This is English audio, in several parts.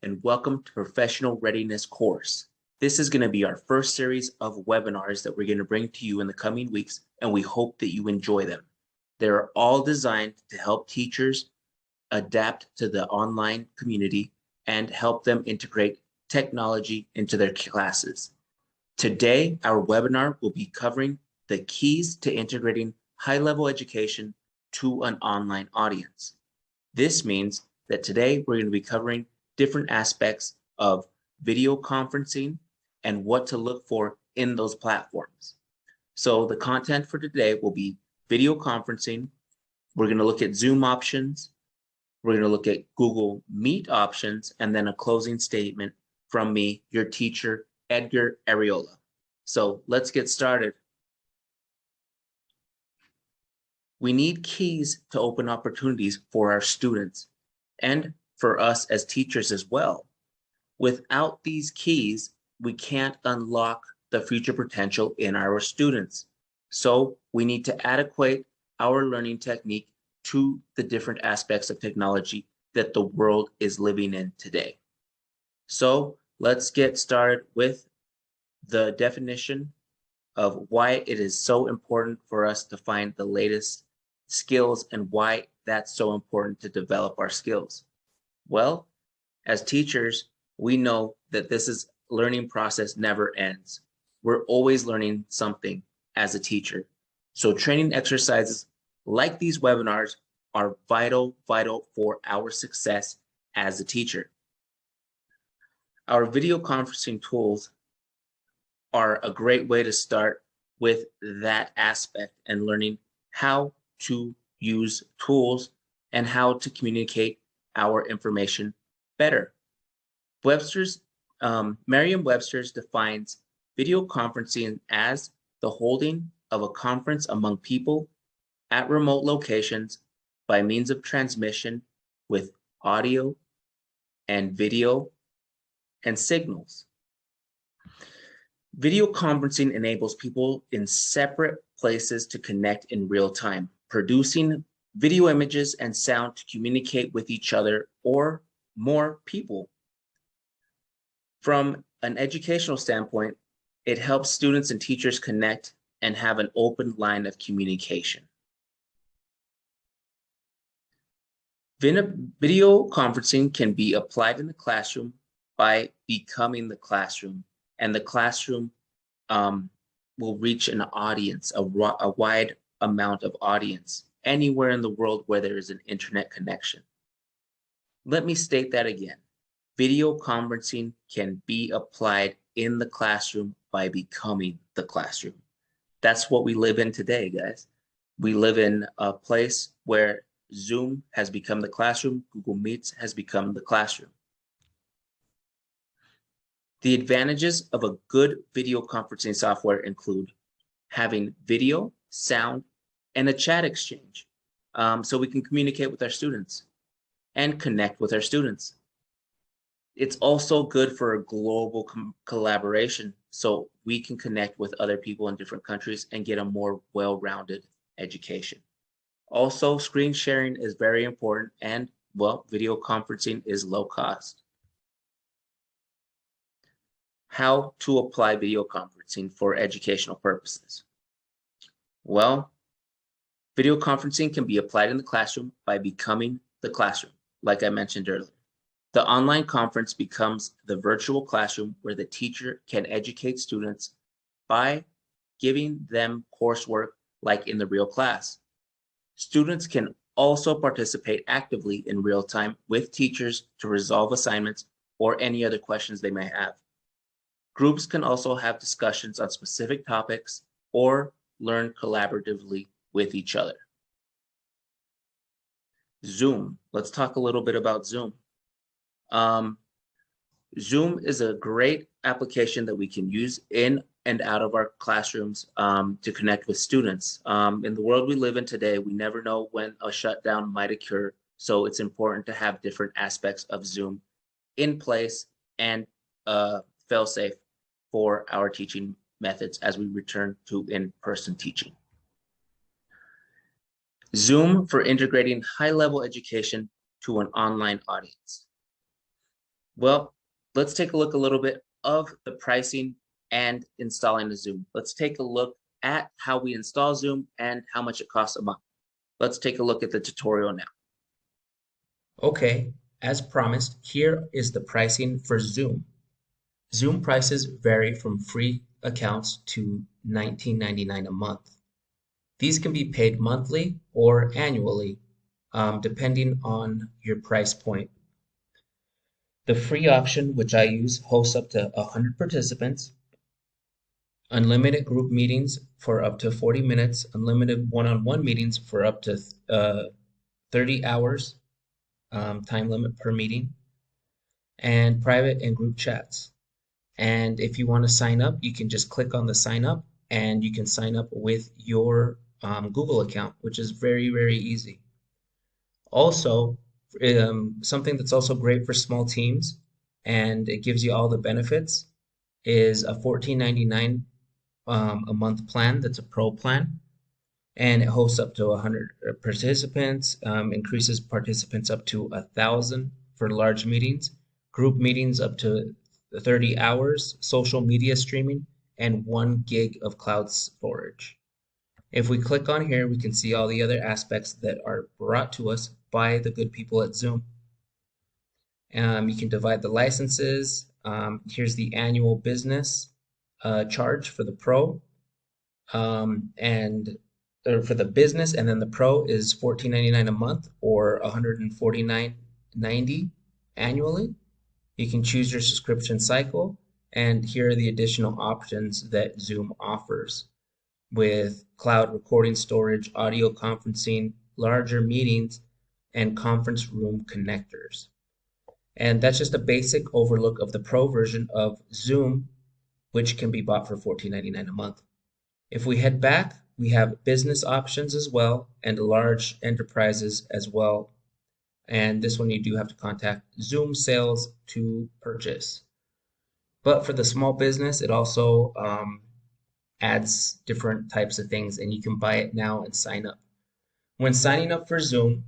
and welcome to Professional Readiness course. This is going to be our first series of webinars that we're going to bring to you in the coming weeks, and we hope that you enjoy them. They're all designed to help teachers adapt to the online community and help them integrate technology into their classes. Today, our webinar will be covering the keys to integrating high-level education to an online audience. This means that today we're going to be covering different aspects of video conferencing and what to look for in those platforms. So the content for today will be video conferencing. We're going to look at Zoom options. We're going to look at Google Meet options, and then a closing statement from me, your teacher, Edgar Arreola. So let's get started. We need keys to open opportunities for our students and for us as teachers as well. Without these keys, we can't unlock the future potential in our students. So we need to adequate our learning technique to the different aspects of technology that the world is living in today. So let's get started with the definition of why it is so important for us to find the latest skills and why that's so important to develop our skills. Well, as teachers, we know that this learning process never ends. We're always learning something as a teacher. So training exercises like these webinars are vital for our success as a teacher. Our video conferencing tools are a great way to start with that aspect and learning how to use tools and how to communicate our information better. Merriam-Webster's defines video conferencing as the holding of a conference among people at remote locations by means of transmission with audio and video and signals. Video conferencing enables people in separate places to connect in real time, producing video images and sound to communicate with each other or more people. From an educational standpoint, it helps students and teachers connect and have an open line of communication. Video conferencing can be applied in the classroom by becoming the classroom, and the classroom will reach an audience, a wide amount of audience, anywhere in the world where there is an internet connection. Let me state that again. Video conferencing can be applied in the classroom by becoming the classroom. That's what we live in today, guys. We live in a place where Zoom has become the classroom, Google Meets has become the classroom. The advantages of a good video conferencing software include having video, sound, and a chat exchange so we can communicate with our students and connect with our students. It's also good for a global collaboration so we can connect with other people in different countries and get a more well-rounded education. Also, screen sharing is very important and, well, video conferencing is low cost. How to apply video conferencing for educational purposes? Well, video conferencing can be applied in the classroom by becoming the classroom, like I mentioned earlier. The online conference becomes the virtual classroom where the teacher can educate students by giving them coursework like in the real class. Students can also participate actively in real time with teachers to resolve assignments or any other questions they may have. Groups can also have discussions on specific topics or learn collaboratively with each other. Zoom. Let's talk a little bit about Zoom. Zoom is a great application that we can use in and out of our classrooms to connect with students. In the world we live in today, we never know when a shutdown might occur, so it's important to have different aspects of Zoom in place and fail-safe for our teaching methods as we return to in-person teaching. Zoom for integrating high-level education to an online audience. Well, let's take a look a little bit of the pricing and installing the Zoom. Let's take a look at how we install Zoom and how much it costs a month. Let's take a look at the tutorial now. Okay, as promised, here is the pricing for Zoom. Zoom prices vary from free accounts to $19.99 a month. These can be paid monthly or annually, depending on your price point. The free option, which I use, hosts up to 100 participants, unlimited group meetings for up to 40 minutes, unlimited one-on-one meetings for up to 30 hours, time limit per meeting, and private and group chats. And if you want to sign up, you can just click on the sign up and you can sign up with your Google account, which is very, very easy. Also, something that's also great for small teams and it gives you all the benefits is a $14.99 a month plan that's a pro plan. And it hosts up to 100 participants, increases participants up to 1,000 for large meetings, group meetings up to 30 hours, social media streaming, and 1 gig of cloud storage. If we click on here, we can see all the other aspects that are brought to us by the good people at Zoom. You can divide the licenses. Here's the annual business charge for the pro. And for the business, and then the pro is $14.99 a month or $149.90 annually. You can choose your subscription cycle, and here are the additional options that Zoom offers with cloud recording storage, audio conferencing, larger meetings, and conference room connectors. And that's just a basic overlook of the pro version of Zoom, which can be bought for $14.99 a month. If we head back, we have business options as well and large enterprises as well. And this one you do have to contact Zoom sales to purchase. But for the small business, it also adds different types of things and you can buy it now and sign up. When signing up for Zoom,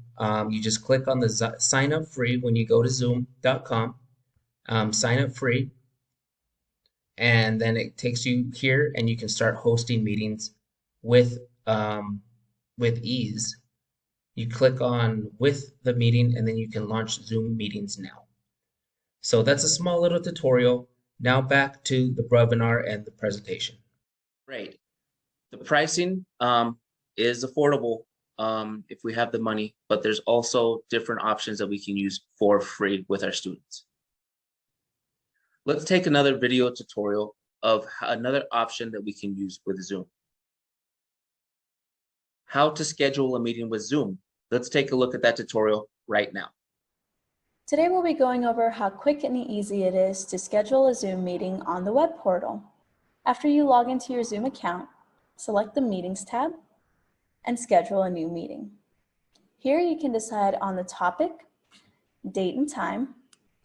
you just click on the sign up free when you go to zoom.com, sign up free, and then it takes you here and you can start hosting meetings with ease. You click on with the meeting and then you can launch Zoom meetings now. So that's a small little tutorial. Now back to the webinar and the presentation. Great. The pricing is affordable if we have the money, but there's also different options that we can use for free with our students. Let's take another video tutorial of another option that we can use with Zoom. How to schedule a meeting with Zoom. Let's take a look at that tutorial right now. Today we'll be going over how quick and easy it is to schedule a Zoom meeting on the web portal. After you log into your Zoom account, select the Meetings tab and schedule a new meeting. Here you can decide on the topic, date and time,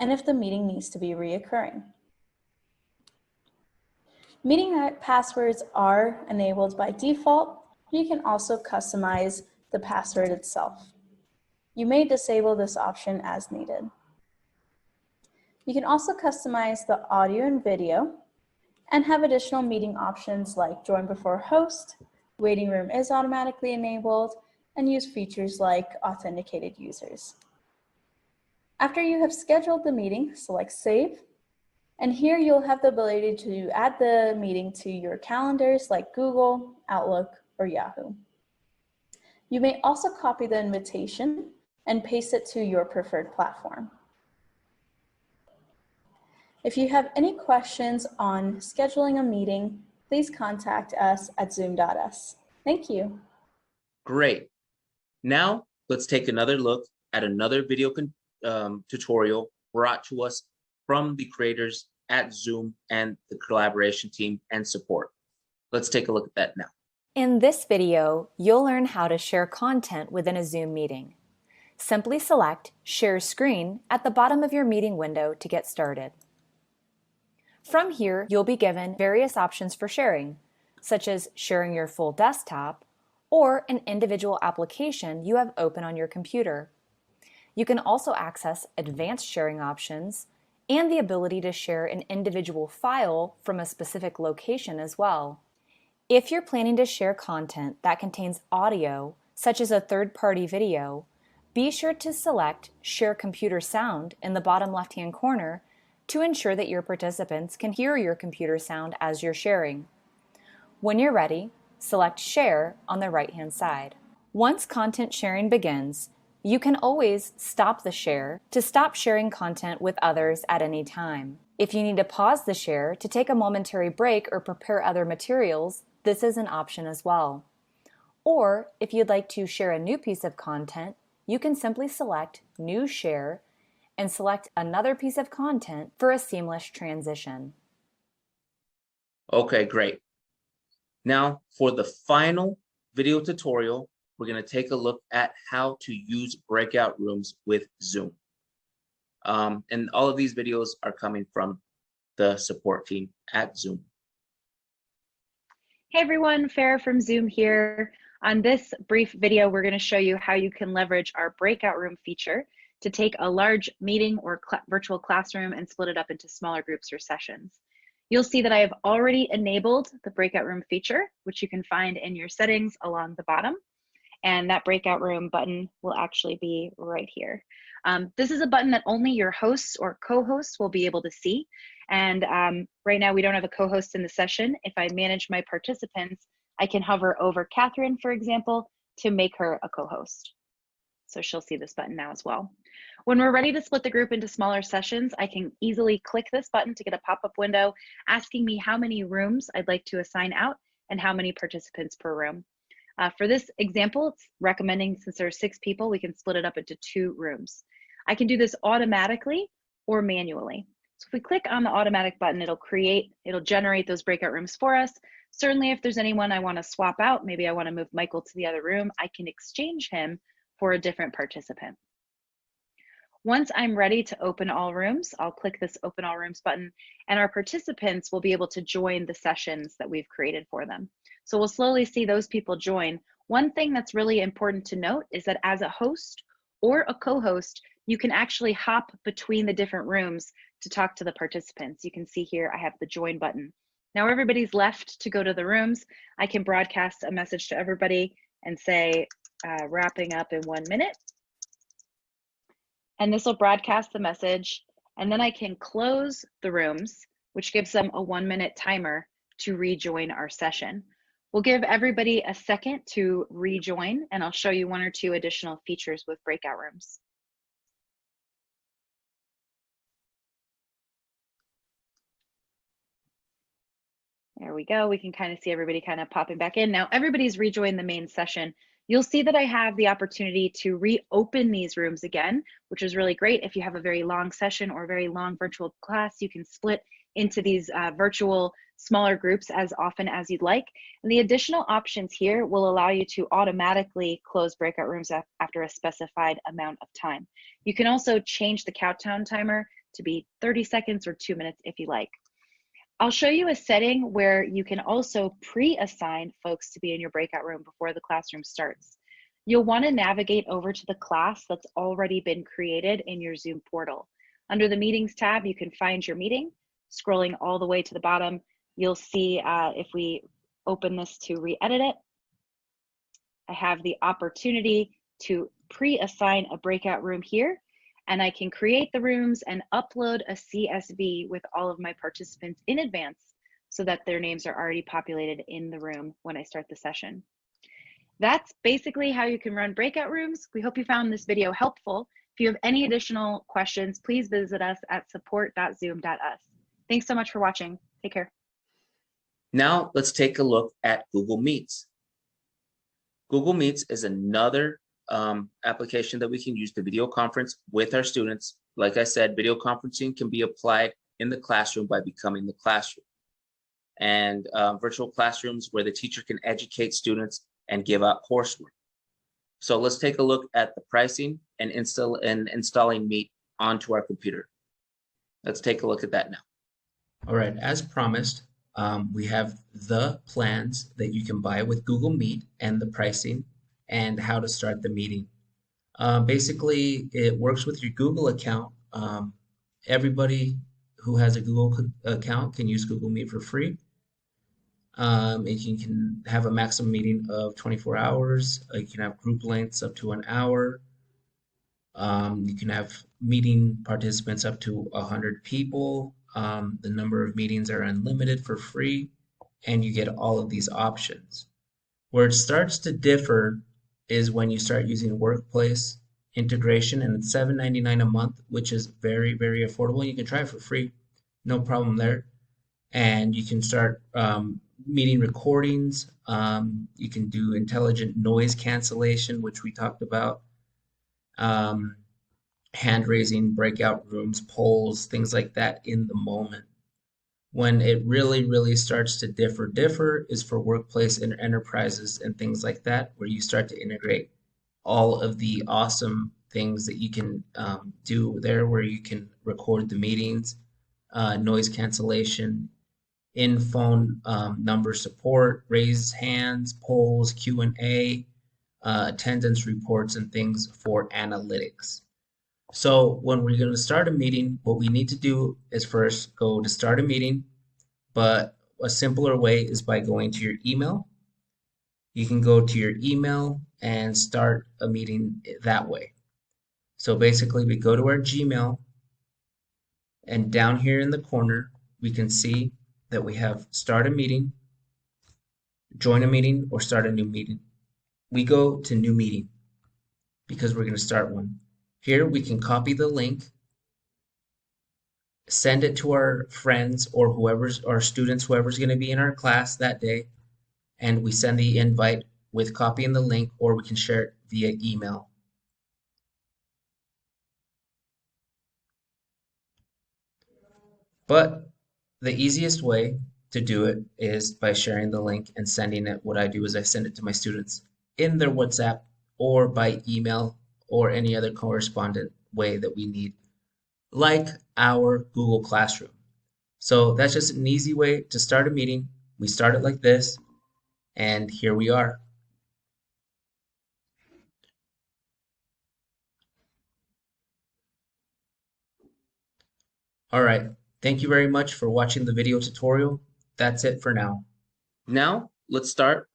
and if the meeting needs to be reoccurring. Meeting passwords are enabled by default. You can also customize the password itself. You may disable this option as needed. You can also customize the audio and video and have additional meeting options like join before host, waiting room is automatically enabled, and use features like authenticated users. After you have scheduled the meeting, select save. And here you'll have the ability to add the meeting to your calendars like Google, Outlook, or Yahoo. You may also copy the invitation and paste it to your preferred platform. If you have any questions on scheduling a meeting, please contact us at zoom.us. Thank you. Great. Now let's take another look at another video tutorial brought to us from the creators at Zoom and the collaboration team and support. Let's take a look at that now. In this video, you'll learn how to share content within a Zoom meeting. Simply select Share Screen at the bottom of your meeting window to get started. From here, you'll be given various options for sharing, such as sharing your full desktop or an individual application you have open on your computer. You can also access advanced sharing options and the ability to share an individual file from a specific location as well. If you're planning to share content that contains audio, such as a third-party video, be sure to select Share Computer Sound in the bottom left-hand corner to ensure that your participants can hear your computer sound as you're sharing. When you're ready, select Share on the right-hand side. Once content sharing begins, you can always stop the share to stop sharing content with others at any time. If you need to pause the share to take a momentary break or prepare other materials, this is an option as well. Or if you'd like to share a new piece of content, you can simply select New Share and select another piece of content for a seamless transition. Okay, great. Now for the final video tutorial, we're going to take a look at how to use breakout rooms with Zoom. And all of these videos are coming from the support team at Zoom. Hey everyone, Farah from Zoom here. On this brief video, we're going to show you how you can leverage our breakout room feature to take a large meeting or virtual classroom and split it up into smaller groups or sessions. You'll see that I have already enabled the breakout room feature, which you can find in your settings along the bottom. And that breakout room button will actually be right here. This is a button that only your hosts or co-hosts will be able to see. And right now we don't have a co-host in the session. If I manage my participants, I can hover over Catherine, for example, to make her a co-host. So she'll see this button now as well. When we're ready to split the group into smaller sessions, I can easily click this button to get a pop-up window asking me how many rooms I'd like to assign out and how many participants per room. For this example, it's recommending, since there are 6 people, we can split it up into 2 rooms. I can do this automatically or manually. So if we click on the automatic button, it'll generate those breakout rooms for us. Certainly if there's anyone I want to swap out, maybe I want to move Michael to the other room, I can exchange him for a different participant. Once I'm ready to open all rooms, I'll click this Open All Rooms button, and our participants will be able to join the sessions that we've created for them. So we'll slowly see those people join. One thing that's really important to note is that as a host or a co-host, you can actually hop between the different rooms to talk to the participants. You can see here I have the join button. Now everybody's left to go to the rooms. I can broadcast a message to everybody and say, wrapping up in 1 minute. And this will broadcast the message. And then I can close the rooms, which gives them a 1-minute timer to rejoin our session. We'll give everybody a second to rejoin, and I'll show you 1 or 2 additional features with breakout rooms. There we go. We can kind of see everybody kind of popping back in. Now everybody's rejoined the main session. You'll see that I have the opportunity to reopen these rooms again, which is really great. If you have a very long session or a very long virtual class, you can split into these virtual smaller groups as often as you'd like. And the additional options here will allow you to automatically close breakout rooms after a specified amount of time. You can also change the countdown timer to be 30 seconds or 2 minutes if you like. I'll show you a setting where you can also pre-assign folks to be in your breakout room before the classroom starts. You'll want to navigate over to the class that's already been created in your Zoom portal. Under the Meetings tab, you can find your meeting. Scrolling all the way to the bottom, you'll see if we open this to re-edit it, I have the opportunity to pre-assign a breakout room here. And I can create the rooms and upload a CSV with all of my participants in advance so that their names are already populated in the room when I start the session. That's basically how you can run breakout rooms. We hope you found this video helpful. If you have any additional questions, please visit us at support.zoom.us. Thanks so much for watching. Take care. Now let's take a look at Google Meets. Google Meets is another application that we can use to video conference with our students. Like I said, video conferencing can be applied in the classroom by becoming the classroom. And virtual classrooms where the teacher can educate students and give out coursework. So let's take a look at the pricing and installing Meet onto our computer. Let's take a look at that now. All right, as promised, we have the plans that you can buy with Google Meet and the pricing and how to start the meeting. Basically, it works with your Google account. Everybody who has a Google account can use Google Meet for free. And you can have a maximum meeting of 24 hours. You can have group lengths up to an hour. You can have meeting participants up to 100 people. The number of meetings are unlimited for free, and you get all of these options. Where it starts to differ is when you start using workplace integration, and it's $7.99 a month, which is very, very affordable. You can try it for free, no problem there. And you can start meeting recordings. You can do intelligent noise cancellation, which we talked about. Hand raising, breakout rooms, polls, things like that in the moment. When it really, really starts to differ is for workplace and enterprises and things like that, where you start to integrate all of the awesome things that you can do there, where you can record the meetings, noise cancellation, in-phone number support, raise hands, polls, Q&A, attendance reports, and things for analytics. So when we're going to start a meeting, what we need to do is first go to start a meeting, but a simpler way is by going to your email. You can go to your email and start a meeting that way. So basically we go to our Gmail, and down here in the corner, we can see that we have start a meeting, join a meeting, or start a new meeting. We go to new meeting because we're going to start one. Here we can copy the link, send it to our friends or our students, whoever's going to be in our class that day, and we send the invite with copying the link, or we can share it via email. But the easiest way to do it is by sharing the link and sending it. What I do is I send it to my students in their WhatsApp or by email or any other correspondent way that we need, like our Google Classroom. So that's just an easy way to start a meeting. We start it like this, and here we are. All right. Thank you very much for watching the video tutorial. That's it for now. Now, let's start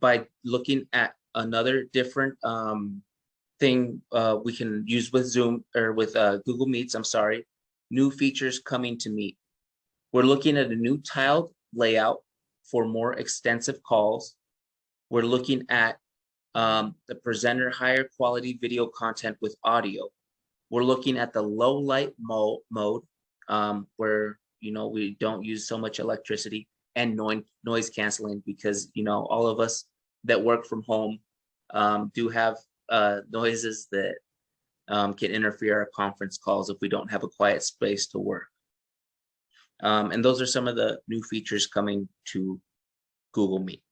by looking at another different thing we can use with Zoom or with Google Meets, new features coming to Meet. We're looking at a new tiled layout for more extensive calls. We're looking at the presenter higher quality video content with audio. We're looking at the low light mode where we don't use so much electricity, and noise canceling, because all of us that work from home do have noises that can interfere our conference calls if we don't have a quiet space to work. And those are some of the new features coming to Google Meet.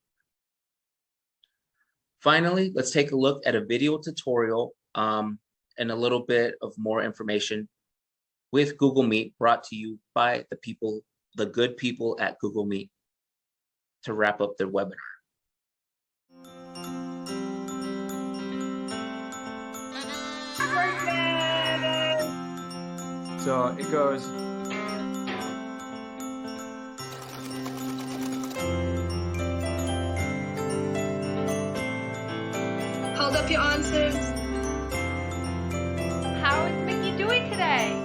Finally, let's take a look at a video tutorial and a little bit of more information with Google Meet, brought to you by the good people at Google Meet, to wrap up their webinar. So it goes. Hold up your answers. How is Mickey doing today?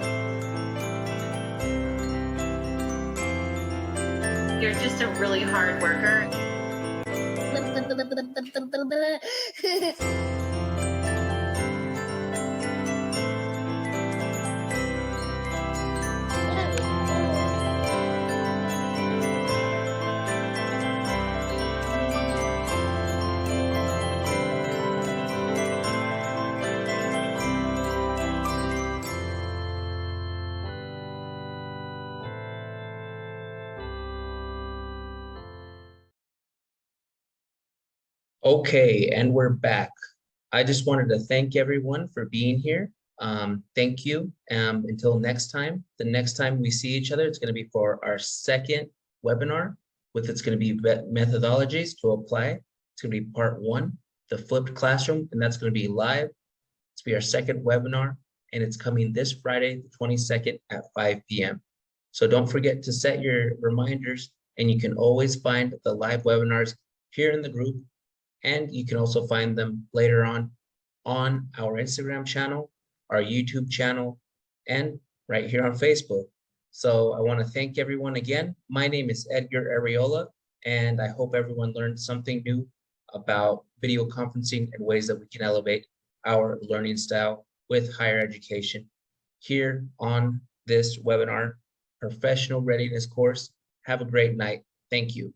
You're just a really hard worker. Okay, and we're back. I just wanted to thank everyone for being here. Thank you. Until next time, the next time we see each other, it's going to be for our second webinar, it's going to be methodologies to apply. It's going to be part 1, the flipped classroom, and that's going to be live. It's going to be our second webinar, and it's coming this Friday, the 22nd at 5 p.m. So don't forget to set your reminders, and you can always find the live webinars here in the group, and you can also find them later on our Instagram channel, our YouTube channel, and right here on Facebook. So I want to thank everyone again. My name is Edgar Areola, and I hope everyone learned something new about video conferencing and ways that we can elevate our learning style with higher education here on this webinar, Professional Readiness course. Have a great night. Thank you.